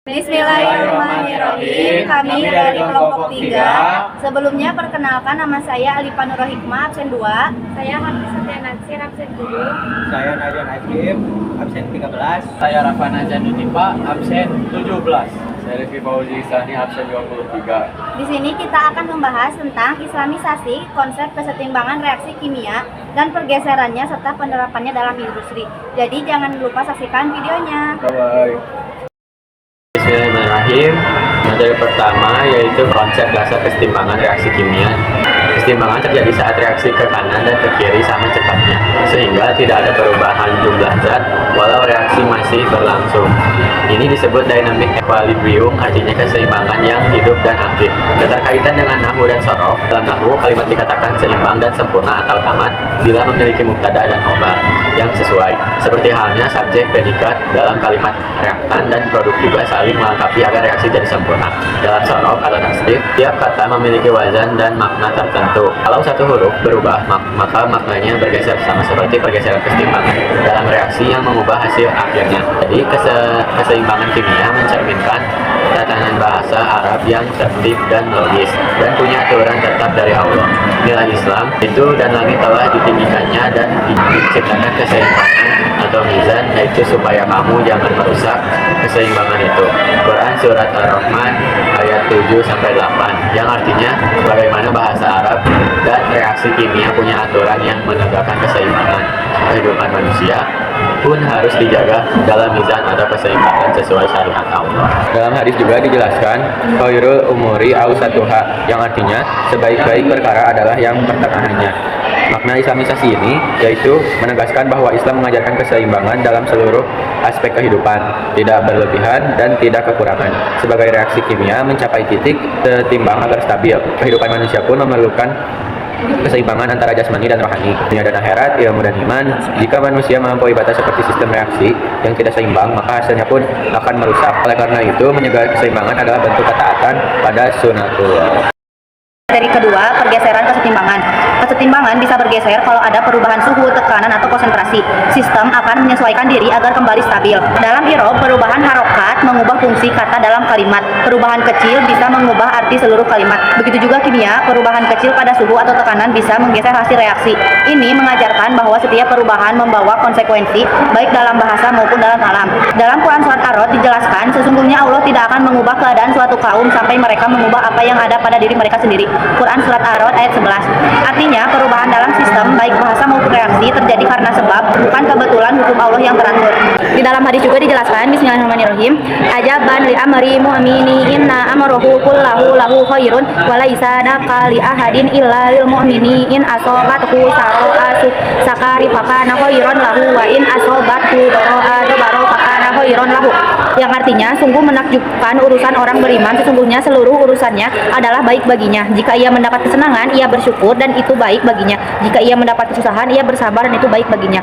Bismillahirrahmanirrahim. Kami dari kelompok 3. Sebelumnya perkenalkan, nama saya Alifa Nurul Hikmah, absen 2. Saya Hamdi Satyanasir, absen 7. Saya Nadian Hakim, absen 13. Saya Rafana Janutipa, absen 17. Saya Rifki Fauzi Sani, absen 23. Di sini kita akan membahas tentang islamisasi, konsep kesetimbangan reaksi kimia, dan pergeserannya serta penerapannya dalam industri. Jadi jangan lupa saksikan videonya. Bye-bye. Bismillahirrahmanirrahim. Materi pertama yaitu konsep dasar kesetimbangan reaksi kimia. Kesetimbangan terjadi saat reaksi ke kanan dan ke kiri sama cepatnya, sehingga tidak ada perubahan jumlah zat walau reaksi masih berlangsung. Ini disebut dynamic equilibrium, artinya keseimbangan yang hidup dan aktif. Keterkaitan dengan nahwu dan sorof. Dalam nahwu, kalimat dikatakan seimbang dan sempurna atau tamat bila memiliki mubtada dan khobar yang sesuai. Seperti halnya subjek, predikat dalam kalimat reaktan dan produk juga saling melengkapi agar reaksi jadi sempurna. Dalam sorof atau tasrif, tiap kata memiliki wazan dan makna tertentu. Kalau satu huruf berubah, maka maknanya bergeser, sama seperti pergeseran kesetimbangan dalam reaksi yang mengubah hasil akhirnya. Jadi keseimbangan kimia mencerminkan tatanan bahasa Arab yang tertib dan logis dan punya aturan tetap dari Allah. Nilai Islam itu dan langit telah ditinggikannya dan diciptakan keseimbangan atau mizan, yaitu supaya kamu jangan merusak keseimbangan itu. Quran surat Ar-Rahman ayat 7-8 yang artinya bagaimana bahasa Arab dan reaksi kimia punya aturan yang menegakkan keseimbangan. Kehidupan manusia pun harus dijaga dalam mizan atau keseimbangan sesuai syariat Allah. Dalam hadis juga dijelaskan khairul umuri awsatuha, yang artinya sebaik-baik perkara adalah yang pertengahannya. Makna islamisasi ini yaitu menegaskan bahwa Islam mengajarkan keseimbangan dalam seluruh aspek kehidupan, tidak berlebihan dan tidak kekurangan. Sebagai reaksi kimia mencapai titik setimbang agar stabil. Kehidupan manusia pun memerlukan keseimbangan antara jasmani dan rohani, dunia dan akhirat, ilmu dan iman. Jika manusia melampaui batas seperti sistem reaksi yang tidak seimbang, maka hasilnya pun akan merusak. Oleh karena itu, menjaga keseimbangan adalah bentuk ketaatan pada sunatullah. Materi kedua, pergeseran kesetimbangan. Kesetimbangan bisa bergeser kalau ada perubahan suhu, tekanan, atau konsentrasi. Sistem akan menyesuaikan diri agar kembali stabil. Dalam i'rab, perubahan harokat mengubah fungsi kata dalam kalimat. Perubahan kecil bisa mengubah arti seluruh kalimat. Begitu juga kimia, perubahan kecil pada suhu atau tekanan bisa menggeser hasil reaksi. Ini mengajarkan bahwa setiap perubahan membawa konsekuensi, baik dalam bahasa maupun dalam alam. Dalam Quran surat Ar-Rod dijelaskan, sesungguhnya Allah tidak akan mengubah keadaan suatu kaum sampai mereka mengubah apa yang ada pada diri mereka sendiri. Quran surat Ar-Rod ayat 11. Artinya, perubahan dalam sistem baik bahasa maupun reaksi terjadi karena sebab, bukan kebetulan hukum Allah yang teratur. Di dalam hadis juga dijelaskan, Bismillahirrahmanirrahim, ajaban li amri mu'mini inna amruhu kullahu lahu khairun wa laisa daka li ahadin illa lil mu'mini in asobathu saro'atu sakari fakana khairan lahu wa in asobathu doro'atu baro fakana khairan lahu. Yang artinya, sungguh menakjubkan urusan orang beriman, sesungguhnya seluruh urusannya adalah baik baginya. Jika ia mendapat kesenangan, ia bersyukur dan itu baik baginya. Jika ia mendapat kesusahan, ia bersabar dan itu baik baginya.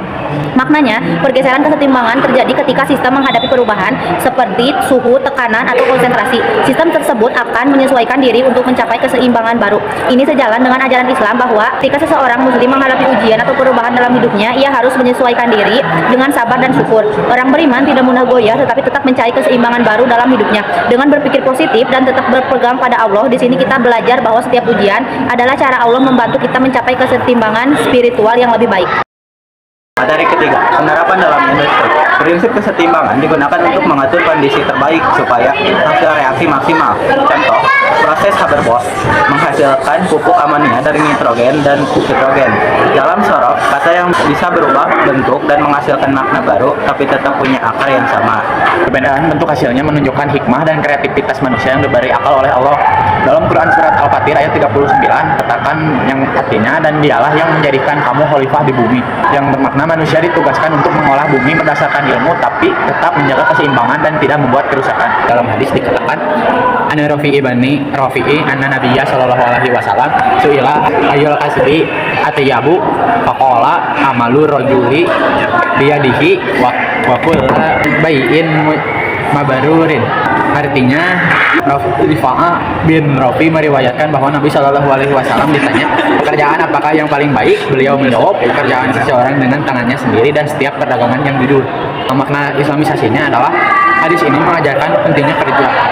Maknanya, pergeseran kesetimbangan terjadi ketika sistem menghadapi perubahan seperti suhu, tekanan, atau konsentrasi. Sistem tersebut akan menyesuaikan diri untuk mencapai keseimbangan baru. Ini sejalan dengan ajaran Islam bahwa ketika seseorang muslim menghadapi ujian atau perubahan dalam hidupnya, ia harus menyesuaikan diri dengan sabar dan syukur. Orang beriman tidak mudah goyah, tetapi tetap mencari keseimbangan baru dalam hidupnya. Dengan berpikir positif dan tetap berpegang pada Allah, di sini kita belajar bahwa setiap ujian adalah cara Allah membantu kita mencapai kesetimbangan spiritual yang lebih baik. Materi ketiga, penerapan dalam industri. Prinsip kesetimbangan digunakan untuk mengatur kondisi terbaik supaya hasil reaksi maksimal. Contoh, proses Haber-Bosch menghasilkan pupuk amonia dari nitrogen dan hidrogen. Dalam sorof, kata yang bisa berubah bentuk dan menghasilkan makna baru, tapi tetap punya akar yang sama. Perbedaan bentuk hasilnya menunjukkan hikmah dan kreativitas manusia yang diberi akal oleh Allah. Dalam Quran surat Al-Fatir ayat 39, katakan yang artinya, dan dialah yang menjadikan kamu khalifah di bumi, yang bermakna manusia ditugaskan untuk mengolah bumi berdasarkan ilmu, tapi tetap menjaga keseimbangan dan tidak membuat kerusakan. Dalam hadis dikatakan, Ana Rafi'i bani Rafi'i anna Nabiyya sallallahu alaihi wasallam su'ila ayyul kasbi atyabu faqala amalu rajuli biyadihi wa kullu bai'in mabarurin. Artinya, Rifa'ah bin Rafi meriwayatkan bahwa Nabi Shallallahu Alaihi Wasallam ditanya pekerjaan apakah yang paling baik. Beliau menjawab, pekerjaan seseorang dengan tangannya sendiri dan setiap perdagangan yang jujur. Makna islamisasinya adalah Hadis ini mengajarkan pentingnya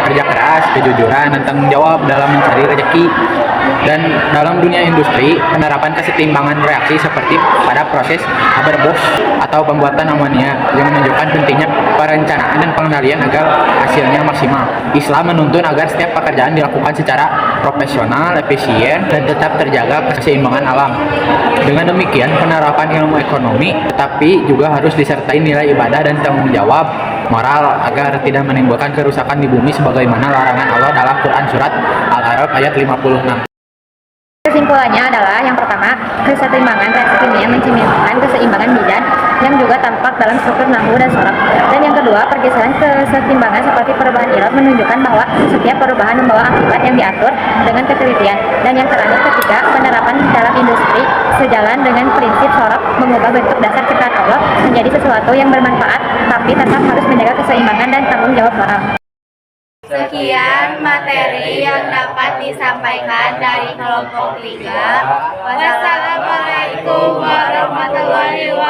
kerja keras, kejujuran, dan tanggung jawab dalam mencari rezeki. Dan dalam dunia industri, penerapan kesetimbangan reaksi seperti pada proses Haber-Bosch atau pembuatan amonia yang menunjukkan pentingnya perencanaan dan pengendalian agar hasilnya maksimal. Islam menuntun agar setiap pekerjaan dilakukan secara profesional, efisien, dan tetap terjaga keseimbangan alam. Dengan demikian, penerapan ilmu ekonomi tetapi juga harus disertai nilai ibadah dan tanggung jawab moral agar tidak menimbulkan kerusakan di bumi sebagaimana larangan Allah dalam Quran surat Al-A'raf ayat 56. Kesimpulannya adalah yang pertama, kesetimbangan reaksi kimia mencerminkan keseimbangan bidan yang juga tampak dalam struktur nahu dan sorab. Dan yang kedua, pergeseran kesetimbangan seperti perubahan irob menunjukkan bahwa setiap perubahan membawa akibat yang diatur dengan ketelitian. Dan yang terakhir, ketiga, penerapan dalam industri sejalan dengan prinsip sorab mengubah bentuk dasar ciptaan Allah menjadi sesuatu yang bermanfaat, tapi tetap harus menjaga keseimbangan dan tanggung jawab moral. Sekian materi yang dapat disampaikan dari kelompok 3. Wassalamualaikum warahmatullahi wabarakatuh.